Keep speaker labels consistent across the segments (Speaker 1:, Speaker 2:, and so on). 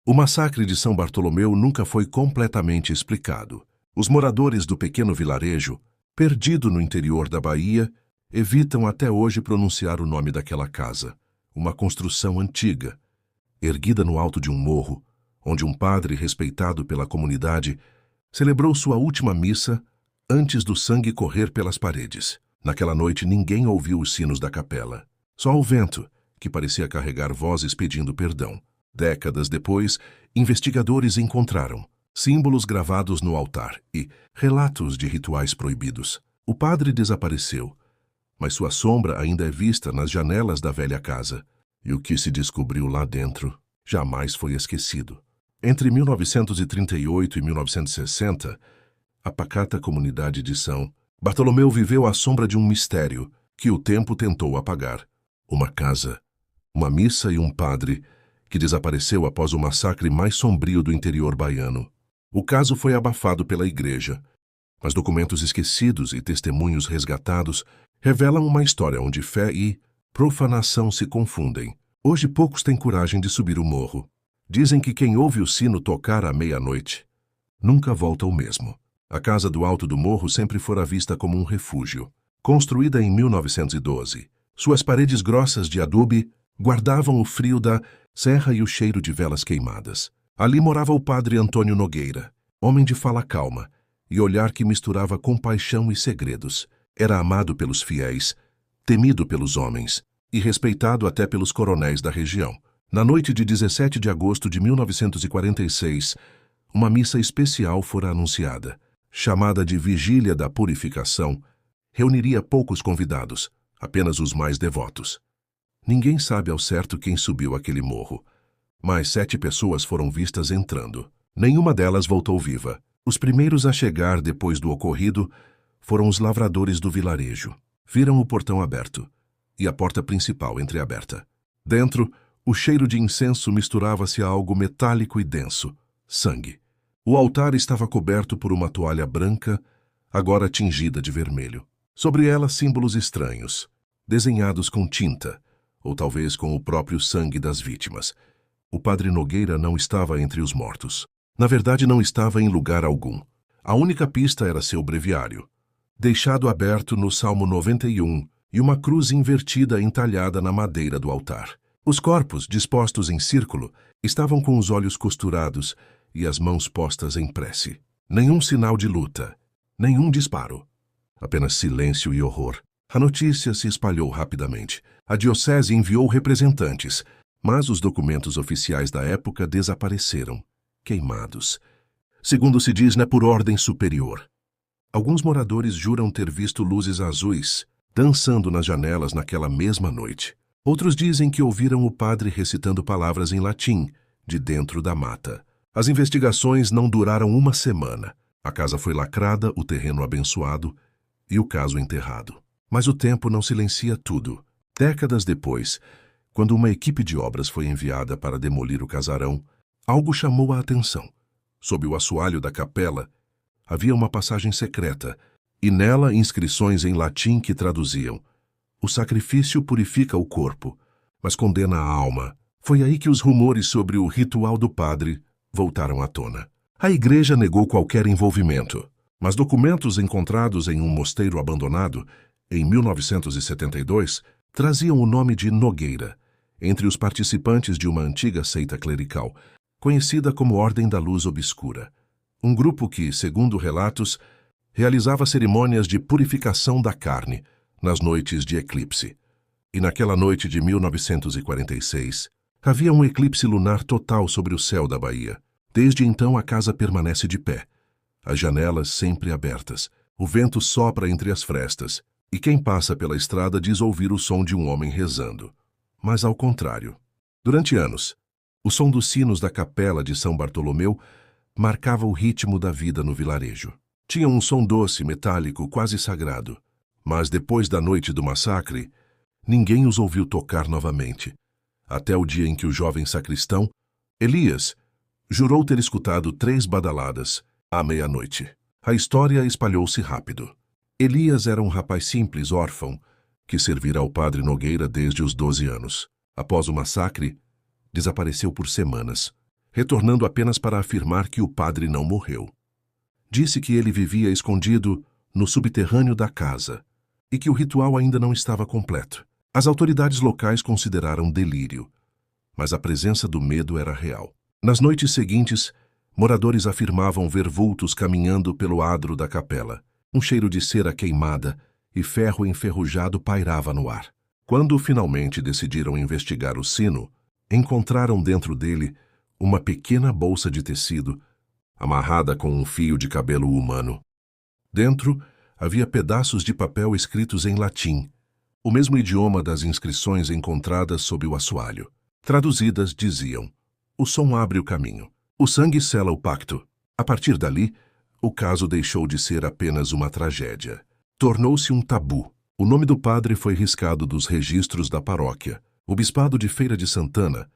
Speaker 1: O massacre de São Bartolomeu nunca foi completamente explicado. Os moradores do pequeno vilarejo, perdido no interior da Bahia, evitam até hoje pronunciar o nome daquela casa, uma construção antiga, erguida no alto de um morro, onde um padre respeitado pela comunidade celebrou sua última missa antes do sangue correr pelas paredes. Naquela noite ninguém ouviu os sinos da capela, só o vento, que parecia carregar vozes pedindo perdão. Décadas depois, investigadores encontraram símbolos gravados no altar e relatos de rituais proibidos. O padre desapareceu, mas sua sombra ainda é vista nas janelas da velha casa, e o que se descobriu lá dentro jamais foi esquecido. Entre 1938 e 1960, a pacata comunidade de São Bartolomeu viveu à sombra de um mistério que o tempo tentou apagar. Uma casa, uma missa e um padre que desapareceu após o massacre mais sombrio do interior baiano. O caso foi abafado pela igreja, mas documentos esquecidos e testemunhos resgatados revelam uma história onde fé e profanação se confundem. Hoje poucos têm coragem de subir o morro. Dizem que quem ouve o sino tocar à meia-noite nunca volta o mesmo. A casa do alto do morro sempre fora vista como um refúgio. Construída em 1912, suas paredes grossas de adobe guardavam o frio da serra e o cheiro de velas queimadas. Ali morava o padre Antônio Nogueira, homem de fala calma e olhar que misturava compaixão e segredos. Era amado pelos fiéis, temido pelos homens e respeitado até pelos coronéis da região. Na noite de 17 de agosto de 1946, uma missa especial fora anunciada. Chamada de Vigília da Purificação, reuniria poucos convidados, apenas os mais devotos. Ninguém sabe ao certo quem subiu aquele morro, mas 7 pessoas foram vistas entrando. Nenhuma delas voltou viva. Os primeiros a chegar depois do ocorrido foram os lavradores do vilarejo. Viram o portão aberto e a porta principal entreaberta. Dentro, o cheiro de incenso misturava-se a algo metálico e denso, sangue. O altar estava coberto por uma toalha branca, agora tingida de vermelho. Sobre ela, símbolos estranhos, desenhados com tinta, ou talvez com o próprio sangue das vítimas. O padre Nogueira não estava entre os mortos. Na verdade, não estava em lugar algum. A única pista era seu breviário, deixado aberto no Salmo 91, e uma cruz invertida entalhada na madeira do altar. Os corpos, dispostos em círculo, estavam com os olhos costurados e as mãos postas em prece. Nenhum sinal de luta, nenhum disparo. Apenas silêncio e horror. A notícia se espalhou rapidamente. A diocese enviou representantes, mas os documentos oficiais da época desapareceram, queimados. Segundo se diz, por ordem superior. Alguns moradores juram ter visto luzes azuis dançando nas janelas naquela mesma noite. Outros dizem que ouviram o padre recitando palavras em latim, de dentro da mata. As investigações não duraram uma semana. A casa foi lacrada, o terreno abençoado e o caso enterrado. Mas o tempo não silencia tudo. Décadas depois, quando uma equipe de obras foi enviada para demolir o casarão, algo chamou a atenção. Sob o assoalho da capela, havia uma passagem secreta, e nela inscrições em latim que traduziam: "O sacrifício purifica o corpo, mas condena a alma." Foi aí que os rumores sobre o ritual do padre voltaram à tona. A igreja negou qualquer envolvimento, mas documentos encontrados em um mosteiro abandonado, em 1972, traziam o nome de Nogueira, entre os participantes de uma antiga seita clerical, conhecida como Ordem da Luz Obscura. Um grupo que, segundo relatos, realizava cerimônias de purificação da carne nas noites de eclipse. E naquela noite de 1946, havia um eclipse lunar total sobre o céu da Bahia. Desde então a casa permanece de pé, as janelas sempre abertas, o vento sopra entre as frestas, e quem passa pela estrada diz ouvir o som de um homem rezando. Mas ao contrário. Durante anos, o som dos sinos da capela de São Bartolomeu marcava o ritmo da vida no vilarejo. Tinha um som doce, metálico, quase sagrado. Mas depois da noite do massacre, ninguém os ouviu tocar novamente, até o dia em que o jovem sacristão, Elias, jurou ter escutado 3 badaladas à meia-noite. A história espalhou-se rápido. Elias era um rapaz simples, órfão, que servira ao padre Nogueira desde os 12 anos. Após o massacre, desapareceu por semanas. retornando apenas para afirmar que o padre não morreu. Disse que ele vivia escondido no subterrâneo da casa e que o ritual ainda não estava completo. As autoridades locais consideraram delírio, mas a presença do medo era real. Nas noites seguintes, moradores afirmavam ver vultos caminhando pelo adro da capela. Um cheiro de cera queimada e ferro enferrujado pairava no ar. Quando finalmente decidiram investigar o sino, encontraram dentro dele uma pequena bolsa de tecido amarrada com um fio de cabelo humano. Dentro havia pedaços de papel escritos em latim, o mesmo idioma das inscrições encontradas sob o assoalho. Traduzidas diziam: "O som abre o caminho. O sangue sela o pacto." A partir dali, o caso deixou de ser apenas uma tragédia. Tornou-se um tabu. O nome do padre foi riscado dos registros da paróquia. O bispado de Feira de Santana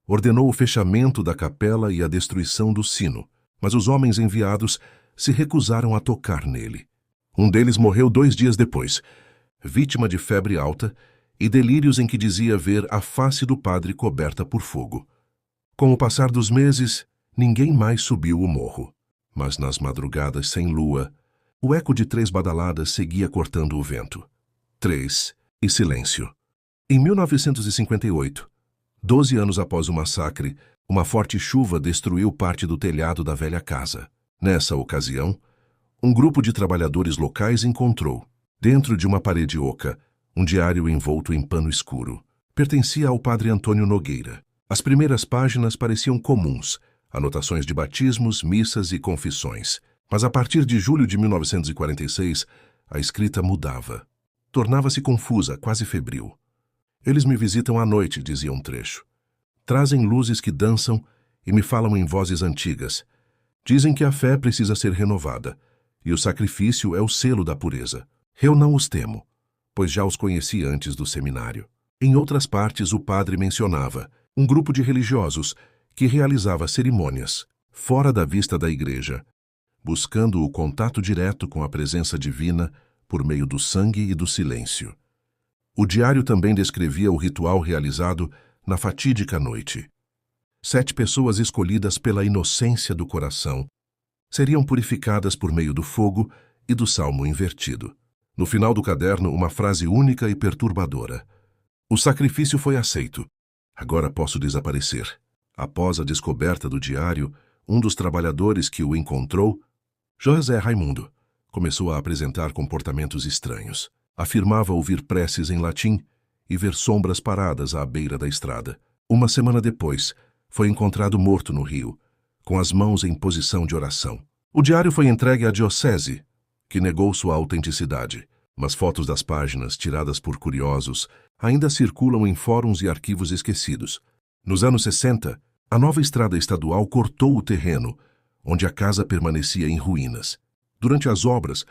Speaker 1: ordenou o fechamento da capela e a destruição do sino, mas os homens enviados se recusaram a tocar nele. Um deles morreu 2 dias depois, vítima de febre alta e delírios em que dizia ver a face do padre coberta por fogo. Com o passar dos meses, ninguém mais subiu o morro. Mas nas madrugadas sem lua, o eco de 3 badaladas seguia cortando o vento. 3 e silêncio. Em 1958, 12 anos após o massacre, uma forte chuva destruiu parte do telhado da velha casa. Nessa ocasião, um grupo de trabalhadores locais encontrou, dentro de uma parede oca, um diário envolto em pano escuro. Pertencia ao padre Antônio Nogueira. As primeiras páginas pareciam comuns, anotações de batismos, missas e confissões. Mas a partir de julho de 1946, a escrita mudava. Tornava-se confusa, quase febril. "Eles me visitam à noite", dizia um trecho. "Trazem luzes que dançam e me falam em vozes antigas. Dizem que a fé precisa ser renovada, e o sacrifício é o selo da pureza. Eu não os temo, pois já os conheci antes do seminário." Em outras partes, o padre mencionava um grupo de religiosos que realizava cerimônias fora da vista da igreja, buscando o contato direto com a presença divina por meio do sangue e do silêncio. O diário também descrevia o ritual realizado na fatídica noite. 7 pessoas escolhidas pela inocência do coração seriam purificadas por meio do fogo e do salmo invertido. No final do caderno, uma frase única e perturbadora: "O sacrifício foi aceito. Agora posso desaparecer." Após a descoberta do diário, um dos trabalhadores que o encontrou, José Raimundo, começou a apresentar comportamentos estranhos. Afirmava ouvir preces em latim e ver sombras paradas à beira da estrada. Uma semana depois, foi encontrado morto no rio, com as mãos em posição de oração. O diário foi entregue à diocese, que negou sua autenticidade, mas fotos das páginas, tiradas por curiosos, ainda circulam em fóruns e arquivos esquecidos. Nos anos 60, a nova estrada estadual cortou o terreno, onde a casa permanecia em ruínas. Durante as obras,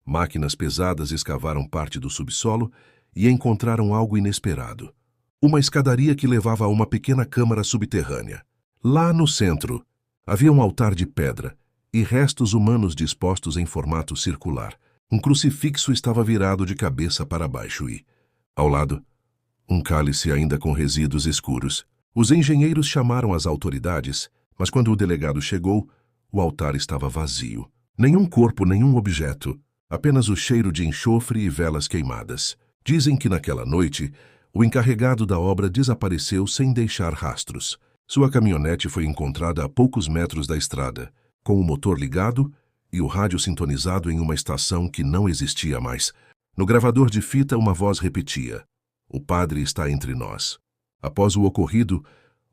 Speaker 1: máquinas pesadas escavaram parte do subsolo e encontraram algo inesperado: uma escadaria que levava a uma pequena câmara subterrânea. Lá no centro, havia um altar de pedra e restos humanos dispostos em formato circular. Um crucifixo estava virado de cabeça para baixo e, ao lado, um cálice ainda com resíduos escuros. Os engenheiros chamaram as autoridades, mas quando o delegado chegou, o altar estava vazio. Nenhum corpo, nenhum objeto, apenas o cheiro de enxofre e velas queimadas. Dizem que naquela noite, o encarregado da obra desapareceu sem deixar rastros. Sua caminhonete foi encontrada a poucos metros da estrada, com o motor ligado e o rádio sintonizado em uma estação que não existia mais. No gravador de fita, uma voz repetia: "O padre está entre nós." Após o ocorrido,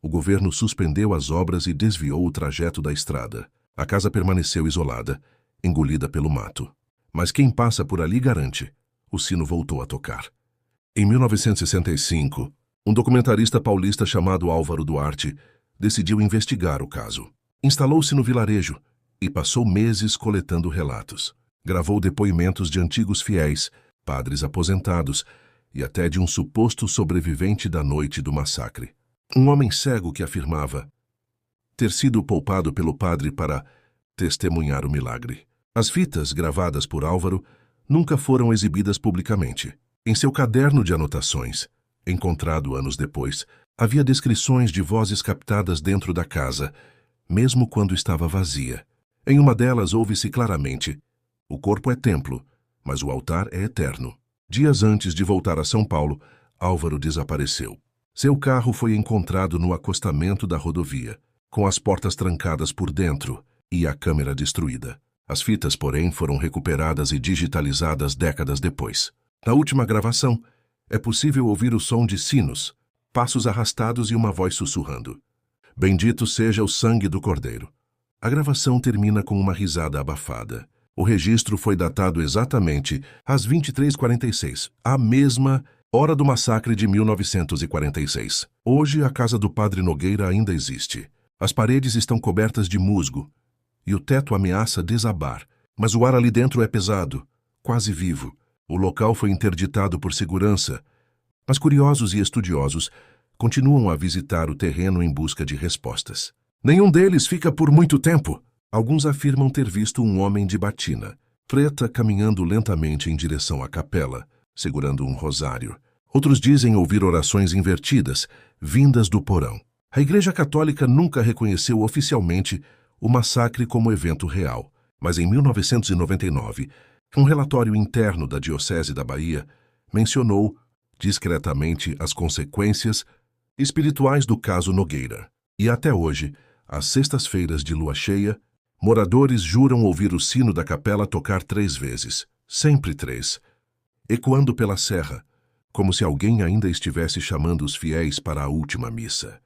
Speaker 1: o governo suspendeu as obras e desviou o trajeto da estrada. A casa permaneceu isolada, engolida pelo mato. Mas quem passa por ali garante: o sino voltou a tocar. Em 1965, um documentarista paulista chamado Álvaro Duarte decidiu investigar o caso. Instalou-se no vilarejo e passou meses coletando relatos. Gravou depoimentos de antigos fiéis, padres aposentados e até de um suposto sobrevivente da noite do massacre. Um homem cego que afirmava ter sido poupado pelo padre para testemunhar o milagre. As fitas gravadas por Álvaro nunca foram exibidas publicamente. Em seu caderno de anotações, encontrado anos depois, Havia descrições de vozes captadas dentro da casa, mesmo quando estava vazia. Em uma delas ouve-se claramente: "O corpo é templo, mas o altar é eterno." Dias antes de voltar a São Paulo, Álvaro desapareceu. Seu carro foi encontrado no acostamento da rodovia, com as portas trancadas por dentro e a câmera destruída. As fitas, porém, foram recuperadas e digitalizadas décadas depois. Na última gravação, é possível ouvir o som de sinos, passos arrastados e uma voz sussurrando: "Bendito seja o sangue do Cordeiro." A gravação termina com uma risada abafada. O registro foi datado exatamente às 23h46, a mesma hora do massacre de 1946. Hoje, a casa do Padre Nogueira ainda existe. As paredes estão cobertas de musgo e o teto ameaça desabar, mas o ar ali dentro é pesado, quase vivo. O local foi interditado por segurança, mas curiosos e estudiosos continuam a visitar o terreno em busca de respostas. Nenhum deles fica por muito tempo. Alguns afirmam ter visto um homem de batina preta caminhando lentamente em direção à capela, segurando um rosário. Outros dizem ouvir orações invertidas, vindas do porão. A Igreja Católica nunca reconheceu oficialmente o massacre como evento real, mas em 1999, um relatório interno da Diocese da Bahia mencionou discretamente as consequências espirituais do caso Nogueira. E até hoje, às sextas-feiras de lua cheia, moradores juram ouvir o sino da capela tocar 3 vezes, sempre 3, ecoando pela serra, como se alguém ainda estivesse chamando os fiéis para a última missa.